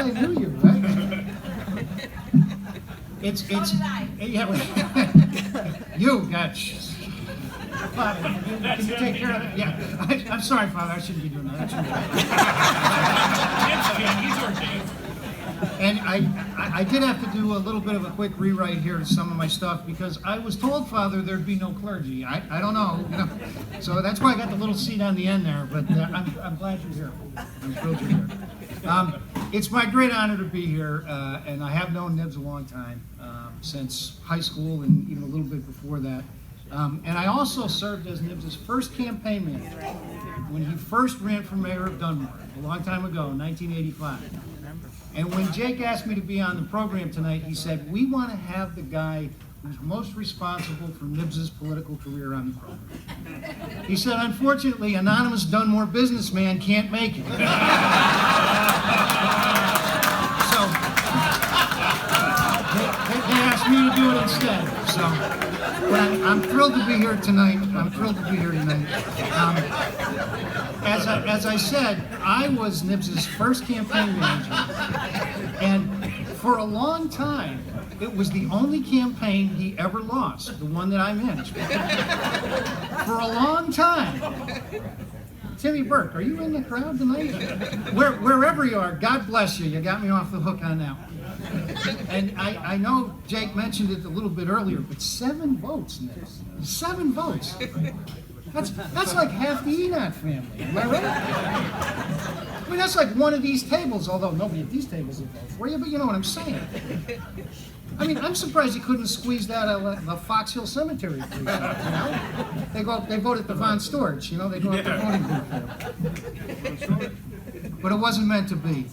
I knew you, right? It's yeah. You got. Father, can you take care of it? Yeah. I'm sorry, Father. I shouldn't be doing that. And I did have to do a little bit of a quick rewrite here to some of my stuff because I was told, Father, there'd be no clergy. I don't know, you know. So that's why I got the little seat on the end there. But I'm glad you're here. I'm thrilled you're here. It's my great honor to be here, and I have known Nibs a long time, since high school and even a little bit before that. And I also served as Nibs' first campaign manager when he first ran for mayor of Dunmore a long time ago, in 1985. And when Jake asked me to be on the program tonight, he said, we want to have the guy who's most responsible for Nibs' political career on the program. He said, unfortunately, anonymous Dunmore businessman can't make it. So they asked me to do it instead. So. But I'm thrilled to be here tonight. As I said, I was Nibs' first campaign manager, and for a long time, it was the only campaign he ever lost, the one that I managed. For a long time. Timmy Burke, are you in the crowd tonight? Wherever you are, God bless you. You got me off the hook on that one. And I know Jake mentioned it a little bit earlier, but 7 votes, Nibs. 7 votes. That's like half the Enoch family. Am I right? I mean, that's like one of these tables, although nobody at these tables will vote for you, but you know what I'm saying. I mean, I'm surprised he couldn't squeeze that out of the Fox Hill Cemetery precinct, you know? They voted the Von Storch, you know, they go up the voting booth. But it wasn't meant to be.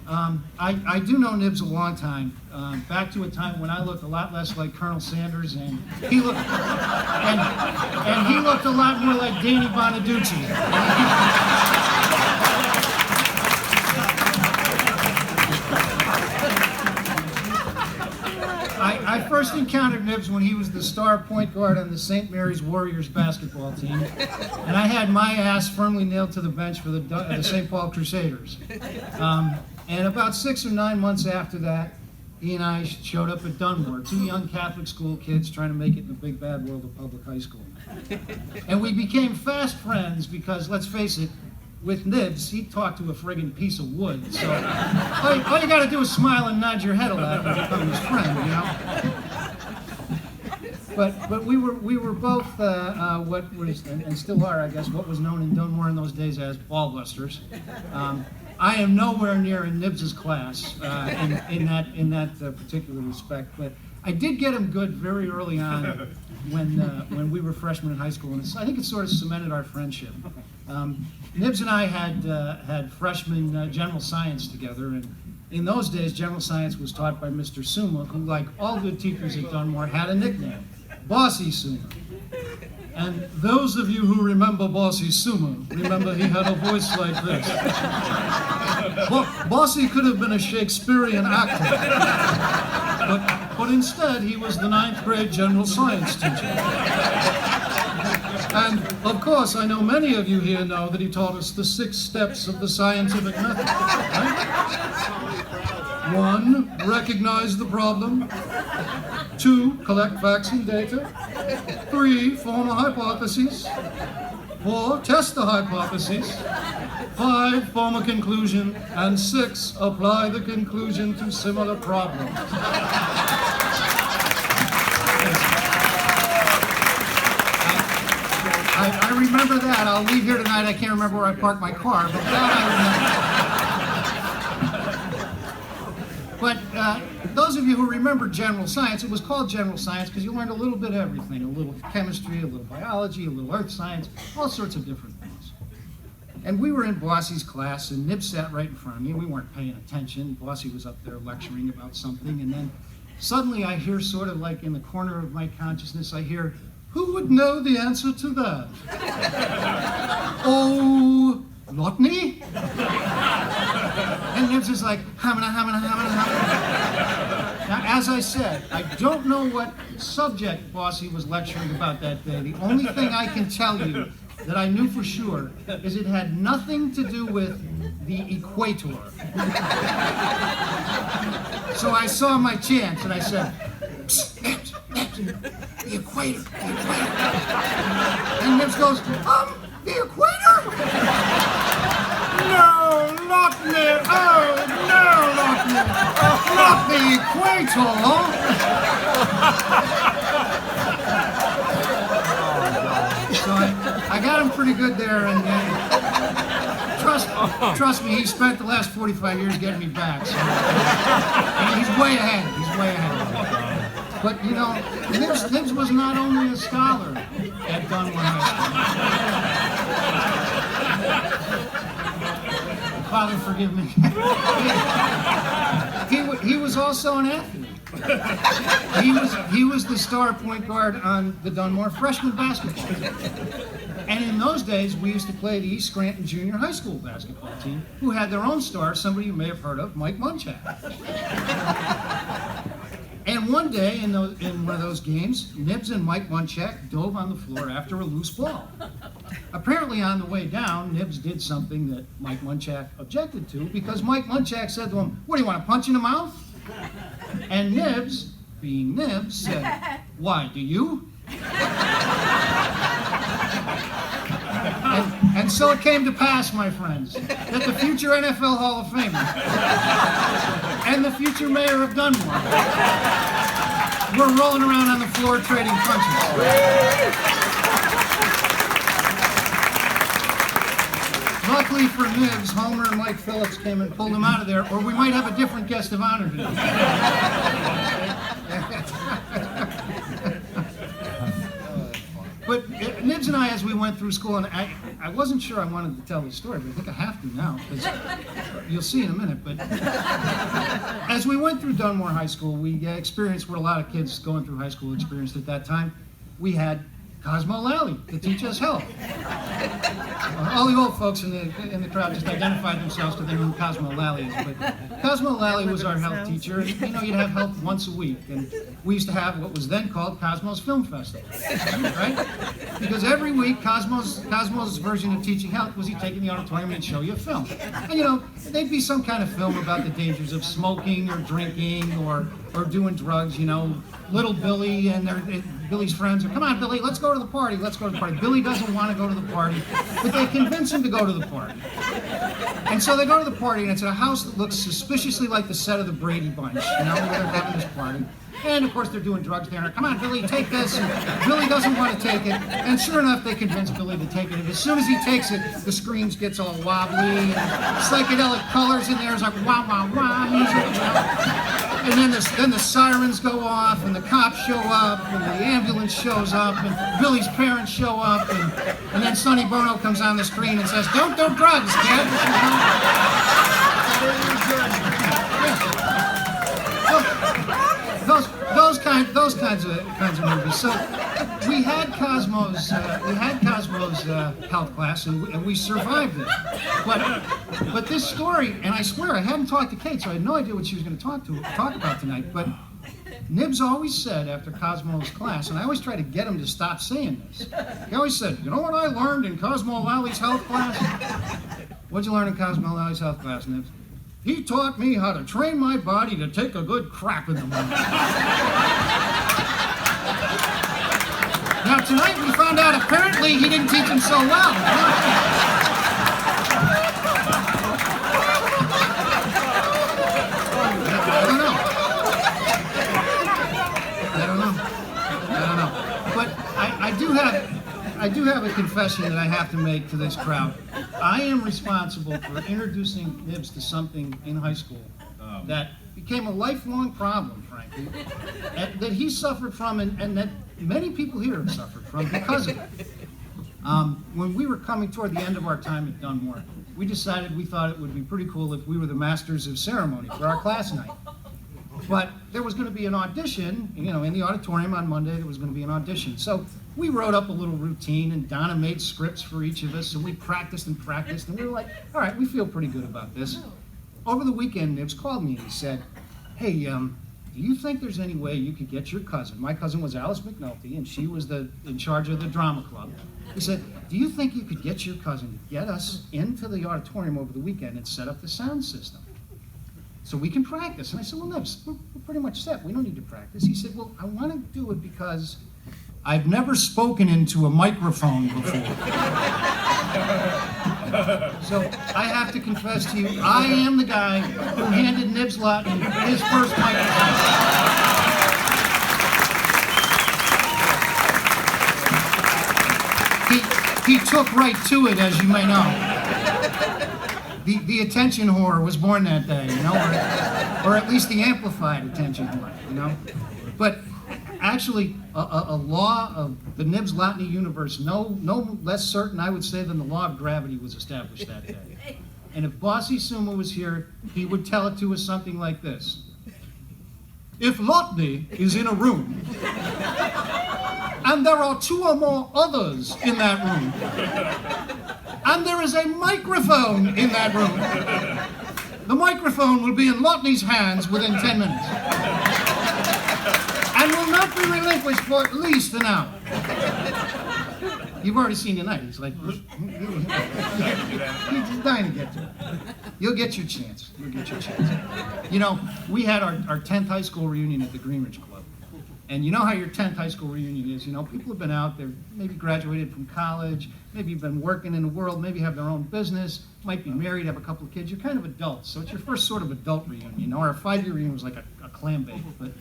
I do know Nibs a long time, back to a time when I looked a lot less like Colonel Sanders, and he looked a lot more like Danny Bonaducci. I first encountered Nibs when he was the star point guard on the St. Mary's Warriors basketball team, and I had my ass firmly nailed to the bench for the St. Paul Crusaders. And about 6 or 9 months after that, he and I showed up at Dunmore, 2 young Catholic school kids trying to make it in the big bad world of public high school. And we became fast friends because, let's face it, with Nibs, he'd talk to a friggin' piece of wood. So all you gotta do is smile and nod your head a lot and become his friend, you know? But we were both what was, and still are, I guess, what was known in Dunmore in those days as ballbusters. I am nowhere near in Nibs' class in that particular respect, but I did get him good very early on when we were freshmen in high school, and I think it sort of cemented our friendship. Nibs and I had freshman general science together, and in those days, general science was taught by Mr. Suma, who, like all good teachers at Dunmore, had a nickname, Bossy Suma. And those of you who remember Bossy Suma, remember he had a voice like this. Bossy could have been a Shakespearean actor, but instead he was the 9th grade general science teacher. And of course, I know many of you here know that he taught us the 6 steps of the scientific method. Right? 1, recognize the problem. 2, collect facts and data. 3, form a hypothesis. 4, test the hypothesis. 5, form a conclusion. And 6, apply the conclusion to similar problems. I remember that. I'll leave here tonight. I can't remember where I parked my car, but that I remember. But those of you who remember general science, it was called general science because you learned a little bit of everything. A little chemistry, a little biology, a little earth science, all sorts of different things. And we were in Bossy's class, and Nibs sat right in front of me. We weren't paying attention. Bossy was up there lecturing about something, and then suddenly I hear, sort of like in the corner of my consciousness, I hear, who would know the answer to that? Oh, Loughney? And Nibs is like, hamina. Now, as I said, I don't know what subject Bossy was lecturing about that day. The only thing I can tell you that I knew for sure is it had nothing to do with the equator. So I saw my chance and I said, "Psst, Nibs, the equator, the equator." And Nibs goes, the equator? No, Loughney, oh no, Loughney, not the equator. So I got him pretty good there, and trust me, he spent the last 45 years getting me back. So, and he's way ahead. He's way ahead. But you know, Nibs was not only a scholar at Dunmore High School. Father, forgive me. He was also an athlete. He was the star point guard on the Dunmore freshman basketball team. And in those days, we used to play the East Scranton Junior High School basketball team, who had their own star, somebody you may have heard of, Mike Munchak. And one day in one of those games, Nibs and Mike Munchak dove on the floor after a loose ball. Apparently on the way down, Nibs did something that Mike Munchak objected to, because Mike Munchak said to him, "What, do you want to punch in the mouth?" And Nibs, being Nibs, said, "Why, do you?" And so it came to pass, my friends, that the future NFL Hall of Famer and the future mayor of Dunmore were rolling around on the floor trading punches. Luckily for Nibs, Homer and Mike Phillips came and pulled him out of there, or we might have a different guest of honor today. But Nibs and I, as we went through school, and I wasn't sure I wanted to tell this story, but I think I have to now, because you'll see in a minute. But as we went through Dunmore High School, we experienced what a lot of kids going through high school experienced at that time. We had Cosmo Lally to teach us health. All the old folks in the crowd just identified themselves because they knew who Cosmo Lally is. But Cosmo Lally was our health teacher, and you know, you'd have health once a week. And we used to have what was then called Cosmo's Film Festival, right? Because every week, Cosmo's version of teaching health was he'd take you in the auditorium and he'd show you a film. And you know, there'd be some kind of film about the dangers of smoking or drinking or doing drugs, you know. Little Billy and Billy's friends are, "Come on, Billy, let's go to the party, let's go to the party." Billy doesn't want to go to the party, but they convince him to go to the party. And so they go to the party, and it's at a house that looks suspiciously like the set of the Brady Bunch, you know, where they're having this party. And of course they're doing drugs there. "Come on, Billy, take this." And Billy doesn't want to take it. And sure enough, they convince Billy to take it. And as soon as he takes it, the screens gets all wobbly, and psychedelic colors in there. It's like wah wah wah music. You know? And then the sirens go off, and the cops show up, and the ambulance shows up, and Billy's parents show up, and then Sonny Bono comes on the screen and says, "Don't do drugs, kid." Those kinds of movies. So we had Cosmo's health class, and we survived it. But this story, and I swear I hadn't talked to Kate, so I had no idea what she was going to talk about tonight. But Nibs always said after Cosmo's class, and I always try to get him to stop saying this. He always said, "You know what I learned in Cosmo Lally's health class?" "What'd you learn in Cosmo Lally's health class, Nibs?" "He taught me how to train my body to take a good crap in the morning." Now tonight we found out apparently he didn't teach him so well. I don't know. But I do have a confession that I have to make to this crowd. I am responsible for introducing Nibs to something in high school that became a lifelong problem, frankly, that he suffered from and that many people here have suffered from because of it. When we were coming toward the end of our time at Dunmore, we decided we thought it would be pretty cool if we were the masters of ceremony for our class night. But there was going to be an audition, you know, in the auditorium on Monday. There was going to be an audition. So we wrote up a little routine, and Donna made scripts for each of us, and we practiced, and we were like, all right, we feel pretty good about this. Over the weekend, Nibs called me and he said, "Hey, do you think there's any way you could get your cousin, my cousin was Alice McNulty, and she was in charge of the drama club. He said, do you think you could get your cousin to get us into the auditorium over the weekend and set up the sound system so we can practice? And I said, well, Nibs, we're pretty much set. We don't need to practice. He said, well, I want to do it because I've never spoken into a microphone before. So I have to confess to you, I am the guy who handed Nibs Loughney his first microphone. He took right to it, as you may know. The attention whore was born that day, you know, or at least the amplified attention whore, you know. But actually, a law of the Nibs Loughney universe, no less certain, I would say, than the law of gravity was established that day. And if Bossy Suma was here, he would tell it to us something like this. If Loughney is in a room, and there are two or more others in that room, and there is a microphone in that room, the microphone will be in Loughney's hands within 10 minutes. And will not be relinquished for at least an hour. You've already seen tonight. He's like, he's dying to get to it. You'll get your chance. You'll get your chance. You know, we had our 10th high school reunion at the Greenridge Club. And you know how your 10th high school reunion is. You know, people have been out there, maybe graduated from college, maybe you've been working in the world, maybe have their own business, might be married, have a couple of kids. You're kind of adults, so it's your first sort of adult reunion. You know, our 5-year reunion was like a clam bake. But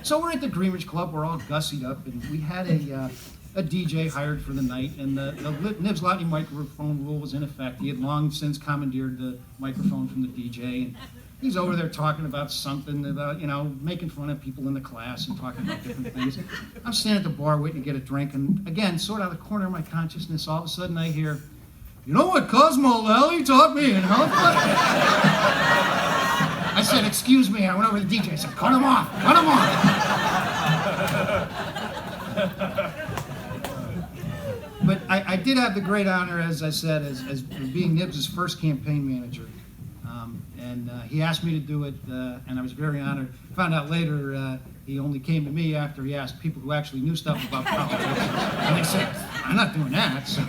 so we're at the Greenridge Club, we're all gussied up, and we had a DJ hired for the night, and the Nibs Loughney microphone rule was in effect. He had long since commandeered the microphone from the DJ, and he's over there talking about something, about, you know, making fun of people in the class and talking about different things. I'm standing at the bar waiting to get a drink, and again, sort of out of the corner of my consciousness, all of a sudden I hear, you know what Cosmo Lally taught me in health class? I said, excuse me, I went over to the DJ, I said, cut him off, cut him off. But I did have the great honor, as I said, as being Nibs' first campaign manager. And he asked me to do it, and I was very honored. Found out later he only came to me after he asked people who actually knew stuff about politics. And they said, I'm not doing that. So.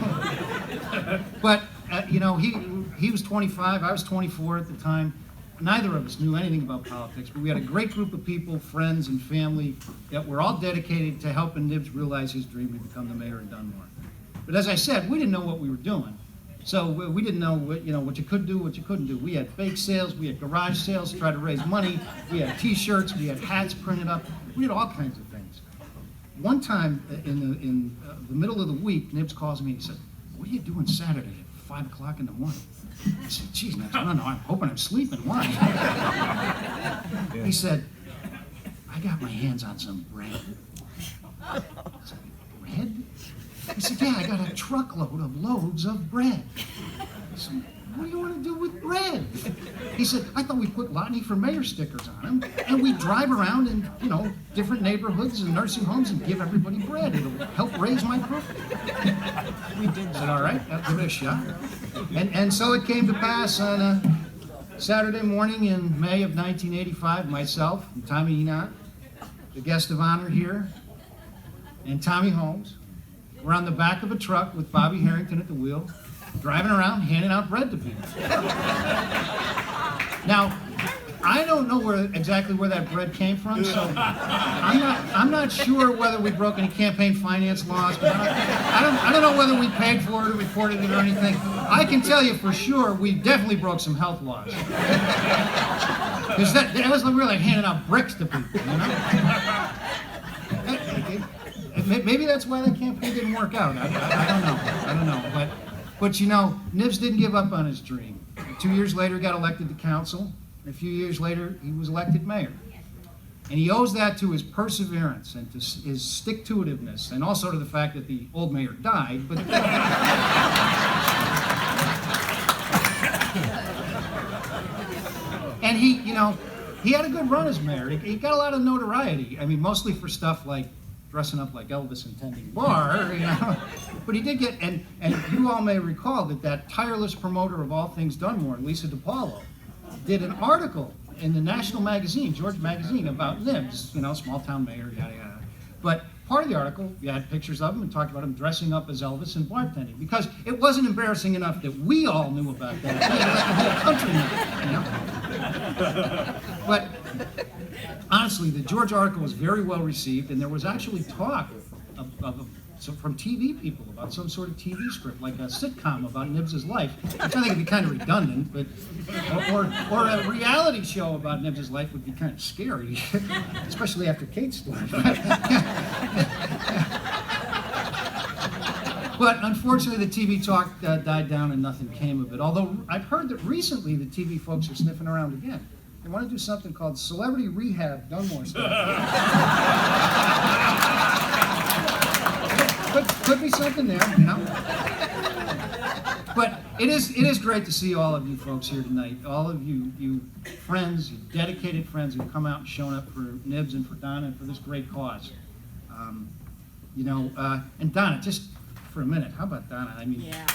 But, you know, he was 25, I was 24 at the time. Neither of us knew anything about politics, but we had a great group of people, friends and family, that were all dedicated to helping Nibs realize his dream to become the mayor of Dunmore. But as I said, we didn't know what we were doing. So we didn't know what you could do, what you couldn't do. We had bake sales, we had garage sales to try to raise money, we had T-shirts, we had hats printed up, we had all kinds of things. One time in the middle of the week, Nibs calls me and he said, what are you doing Saturday at 5 o'clock in the morning? I said, geez, Nibs, I don't know, I'm hoping I'm sleeping. Why? He said, I got my hands on some bread. I said, bread? He said, yeah, I got a truckload of loads of bread. I said, what do you want to do with bread? He said, I thought we'd put Loughney for mayor stickers on them, and we'd drive around in, you know, different neighborhoods and nursing homes and give everybody bread. It'll help raise my profit. We did. I said, all right, I'll give it a shot. And so it came to pass on a Saturday morning in May of 1985, myself and Tommy Enoch, the guest of honor here, and Tommy Holmes, we're on the back of a truck with Bobby Harrington at the wheel, driving around handing out bread to people. Now, I don't know exactly where that bread came from, so I'm not sure whether we broke any campaign finance laws. But I don't know whether we paid for it or reported it or anything. I can tell you for sure we definitely broke some health laws. Because that was really like handing out bricks to people, you know? Maybe that's why that campaign didn't work out. I don't know. But you know, Nibs didn't give up on his dream. 2 years later, he got elected to council. And a few years later, he was elected mayor. And he owes that to his perseverance and to his stick-to-itiveness, and also to the fact that the old mayor died. But and he had a good run as mayor. He got a lot of notoriety. I mean, mostly for stuff like dressing up like Elvis and tending bar, you know. But he did get, and you all may recall that tireless promoter of all things Dunmore, Lisa DiPaolo, did an article in the national magazine, George Magazine, about Nibs, you know, small town mayor, yada yada. But part of the article, you had pictures of him and talked about him dressing up as Elvis and bartending, because it wasn't embarrassing enough that we all knew about that. The whole country knew, you know? But honestly, the George article was very well received, and there was actually talk from TV people about some sort of TV script, like a sitcom about Nibs' life, which I think would be kind of redundant, but or a reality show about Nibs' life would be kind of scary, especially after Kate's story. But unfortunately, the TV talk died down and nothing came of it. Although I've heard that recently the TV folks are sniffing around again. They want to do something called Celebrity Rehab Dunmore style. Could be something there, you know. But it is great to see all of you folks here tonight. All of you friends, you dedicated friends who've come out and shown up for Nibs and for Donna and for this great cause. You know, and Donna, just for a minute, how about Donna? I mean, yeah.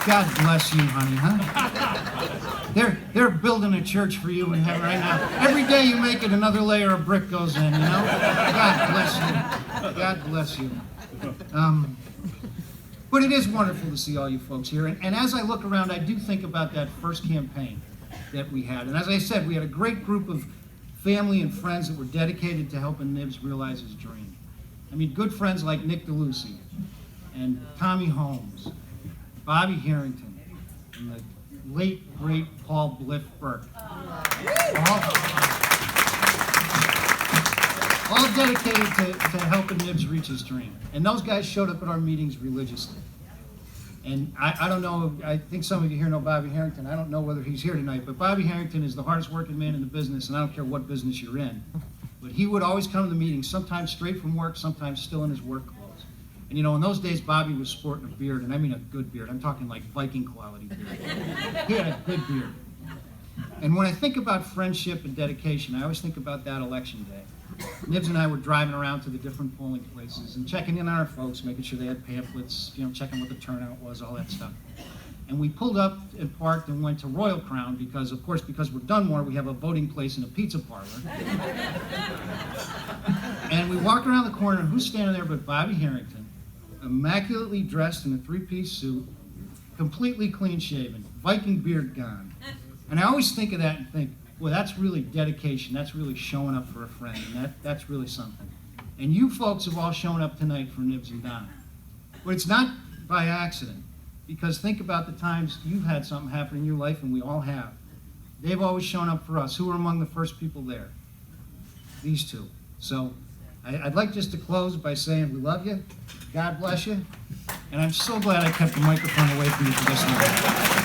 God bless you, honey, huh? They're building a church for you in heaven right now. Every day you make it, another layer of brick goes in, you know? God bless you. God bless you. But it is wonderful to see all you folks here. And as I look around, I do think about that first campaign that we had. And as I said, we had a great group of family and friends that were dedicated to helping Nibs realize his dream. I mean, good friends like Nick DeLucy and Tommy Holmes, Bobby Harrington, and the late, great Paul Bliff Burke. All dedicated to helping Nibs reach his dream. And those guys showed up at our meetings religiously. And I don't know, I think some of you here know Bobby Harrington. I don't know whether he's here tonight, but Bobby Harrington is the hardest working man in the business, and I don't care what business you're in. But he would always come to the meetings, sometimes straight from work, sometimes still in his work clothes. And you know, in those days, Bobby was sporting a beard, and I mean a good beard. I'm talking like Viking quality beard. He had a good beard. And when I think about friendship and dedication, I always think about that election day. Nibs and I were driving around to the different polling places and checking in on our folks, making sure they had pamphlets, you know, checking what the turnout was, all that stuff. And we pulled up and parked and went to Royal Crown because, of course, because we're Dunmore, we have a voting place in a pizza parlor. And we walk around the corner, and who's standing there but Bobby Harrington, immaculately dressed in a three-piece suit, completely clean-shaven, Viking beard gone. And I always think of that and think, well, that's really dedication. That's really showing up for a friend, and that's really something. And you folks have all shown up tonight for Nibs and Donna. But it's not by accident, because think about the times you've had something happen in your life, and we all have. They've always shown up for us. Who were among the first people there? These two. So I'd like just to close by saying we love you, God bless you, and I'm so glad I kept the microphone away from you for this night.